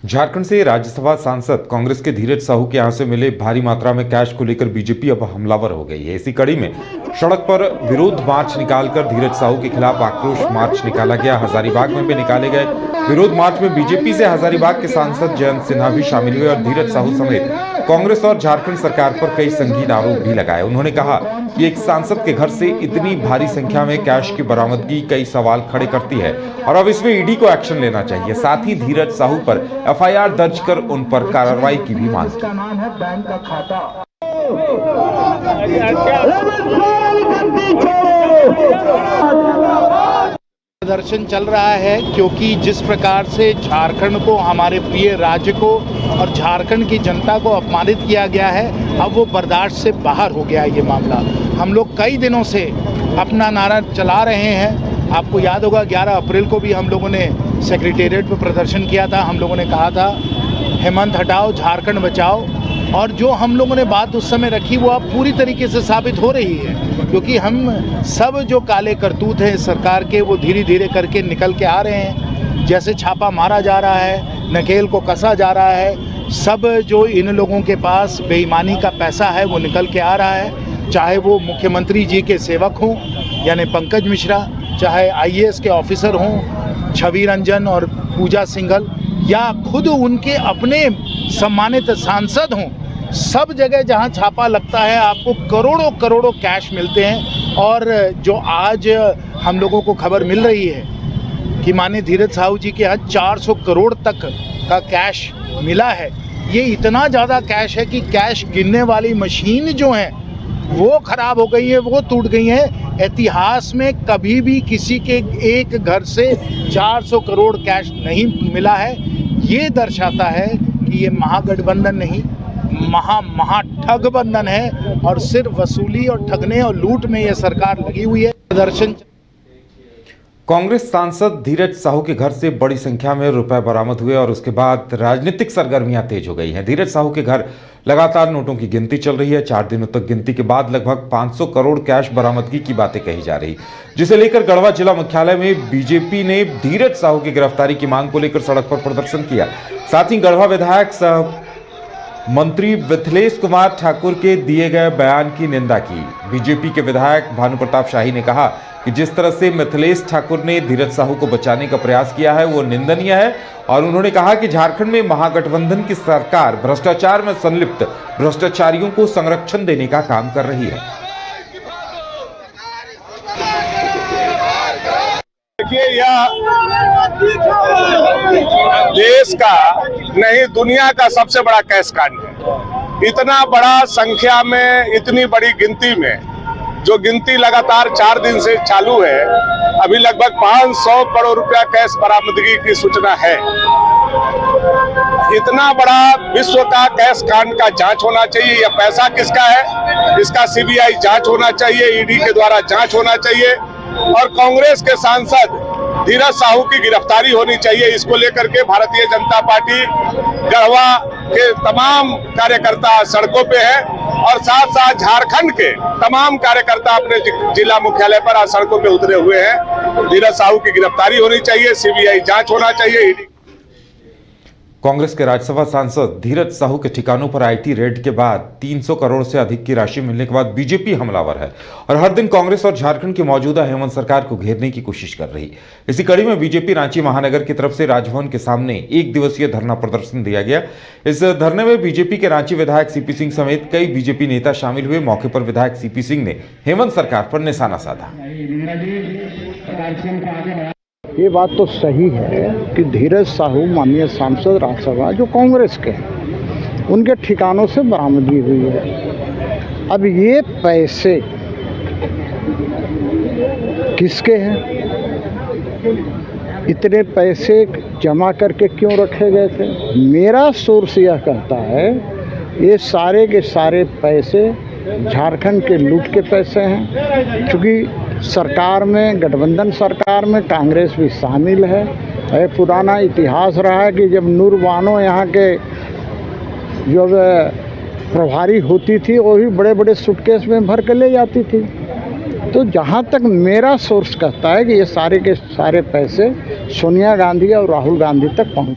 झारखंड से राज्यसभा सांसद कांग्रेस के धीरज साहू के यहां से मिले भारी मात्रा में कैश को लेकर बीजेपी अब हमलावर हो गई है। इसी कड़ी में सड़क पर विरोध मार्च निकालकर धीरज साहू के खिलाफ आक्रोश मार्च निकाला गया। हजारीबाग में भी निकाले गए विरोध मार्च में बीजेपी से हजारीबाग के सांसद जयंत सिन्हा भी शामिल हुए और धीरज साहू समेत कांग्रेस और झारखंड सरकार पर कई संगीन आरोप भी लगाए। उन्होंने कहा कि एक सांसद के घर से इतनी भारी संख्या में कैश की बरामदगी कई सवाल खड़े करती है और अब इसमें ईडी को एक्शन लेना चाहिए। साथ ही धीरज साहू पर एफआईआर दर्ज कर उन पर कार्रवाई की भी मांग की। प्रदर्शन चल रहा है क्योंकि जिस प्रकार से झारखंड को, हमारे प्रिय राज्य को और झारखंड की जनता को अपमानित किया गया है, अब वो बर्दाश्त से बाहर हो गया है ये मामला। हम लोग कई दिनों से अपना नारा चला रहे हैं। आपको याद होगा 11 अप्रैल को भी हम लोगों ने सेक्रेटेरिएट पर प्रदर्शन किया था। हम लोगों ने कहा था हेमंत हटाओ, झारखंड बचाओ, और जो हम लोगों ने बात उस समय रखी वो अब पूरी तरीके से साबित हो रही है, क्योंकि हम सब जो काले करतूत हैं सरकार के वो धीरे धीरे करके निकल के आ रहे हैं। जैसे छापा मारा जा रहा है, नकेल को कसा जा रहा है, सब जो इन लोगों के पास बेईमानी का पैसा है वो निकल के आ रहा है। चाहे वो मुख्यमंत्री जी के सेवक हों यानी पंकज मिश्रा, चाहे आईएएस के ऑफिसर हों छवि रंजन और पूजा सिंघल, या खुद उनके अपने सम्मानित सांसद हों, सब जगह जहां छापा लगता है आपको करोड़ों करोड़ों कैश मिलते हैं। और जो आज हम लोगों को खबर मिल रही है कि माननीय धीरज साहू जी के यहाँ 400 करोड़ तक का कैश मिला है। ये इतना ज़्यादा कैश है कि कैश गिनने वाली मशीन जो है वो ख़राब हो गई है, वो टूट गई है। इतिहास में कभी भी किसी के एक घर से 400 करोड़ कैश नहीं मिला है। ये दर्शाता है कि ये महागठबंधन नहीं, महाठगबंधन है और सिर्फ वसूली और ठगने और लूट में ये सरकार लगी हुई है। प्रदर्शन कांग्रेस सांसद धीरज साहू के घर से बड़ी संख्या में रुपए बरामद हुए और उसके बाद राजनीतिक सरगर्मियां तेज हो गई हैं। धीरज साहू के घर लगातार नोटों की गिनती चल रही है। 4 दिनों तक गिनती के बाद लगभग 500 करोड़ कैश बरामदगी की बातें कही जा रही, जिसे लेकर गढ़वा जिला मुख्यालय में बीजेपी ने धीरज साहू की गिरफ्तारी की मांग को लेकर सड़क पर प्रदर्शन किया। साथ ही गढ़वा विधायक सह मंत्री मिथिलेश कुमार ठाकुर के दिए गए बयान की निंदा की। बीजेपी के विधायक भानु प्रताप शाही ने कहा कि जिस तरह से मिथिलेश ठाकुर ने धीरज साहू को बचाने का प्रयास किया है वो निंदनीय है और उन्होंने कहा कि झारखंड में महागठबंधन की सरकार भ्रष्टाचार में संलिप्त भ्रष्टाचारियों को संरक्षण देने का काम कर रही है। देखिए, यह देश का नहीं दुनिया का सबसे बड़ा कैश कांड है। इतना बड़ा संख्या में, इतनी बड़ी गिनती में, जो गिनती लगातार 4 दिन से चालू है, अभी लगभग 500 करोड़ रुपया कैश बरामदगी की सूचना है। इतना बड़ा विश्व का कैश कांड का जांच होना चाहिए। यह पैसा किसका है, इसका सीबीआई जांच होना चाहिए, ईडी के द्वारा जांच होना चाहिए और कांग्रेस के सांसद धीरज साहू की गिरफ्तारी होनी चाहिए। इसको लेकर के भारतीय जनता पार्टी गढ़वा के तमाम कार्यकर्ता सड़कों पे है और साथ साथ झारखंड के तमाम कार्यकर्ता अपने जिला मुख्यालय पर आज सड़कों पे उतरे हुए हैं। धीरज साहू की गिरफ्तारी होनी चाहिए, सीबीआई जांच होना चाहिए। कांग्रेस के राज्यसभा सांसद धीरज साहू के ठिकानों पर आईटी रेड के बाद 300 करोड़ से अधिक की राशि मिलने के बाद बीजेपी हमलावर है और हर दिन कांग्रेस और झारखंड की मौजूदा हेमंत सरकार को घेरने की कोशिश कर रही। इसी कड़ी में बीजेपी रांची महानगर की तरफ से राजभवन के सामने 1 दिवसीय धरना प्रदर्शन दिया गया। इस धरने में बीजेपी के रांची विधायक सीपी सिंह समेत कई बीजेपी नेता शामिल हुए। मौके पर विधायक सीपी सिंह ने हेमंत सरकार पर निशाना साधा। ये बात तो सही है कि धीरज साहू माननीय सांसद राज्यसभा जो कांग्रेस के हैं उनके ठिकानों से बरामदगी हुई है। अब ये पैसे किसके हैं, इतने पैसे जमा करके क्यों रखे गए थे? मेरा सोर्स यह कहता है ये सारे के सारे पैसे झारखंड के लूट के पैसे हैं, क्योंकि सरकार में, गठबंधन सरकार में कांग्रेस भी शामिल है। पुराना इतिहास रहा है कि जब नूर बानो यहाँ के जो प्रभारी होती थी वो भी बड़े बड़े सूटकेस में भर के ले जाती थी। तो जहाँ तक मेरा सोर्स कहता है कि ये सारे के सारे पैसे सोनिया गांधी और राहुल गांधी तक पहुँच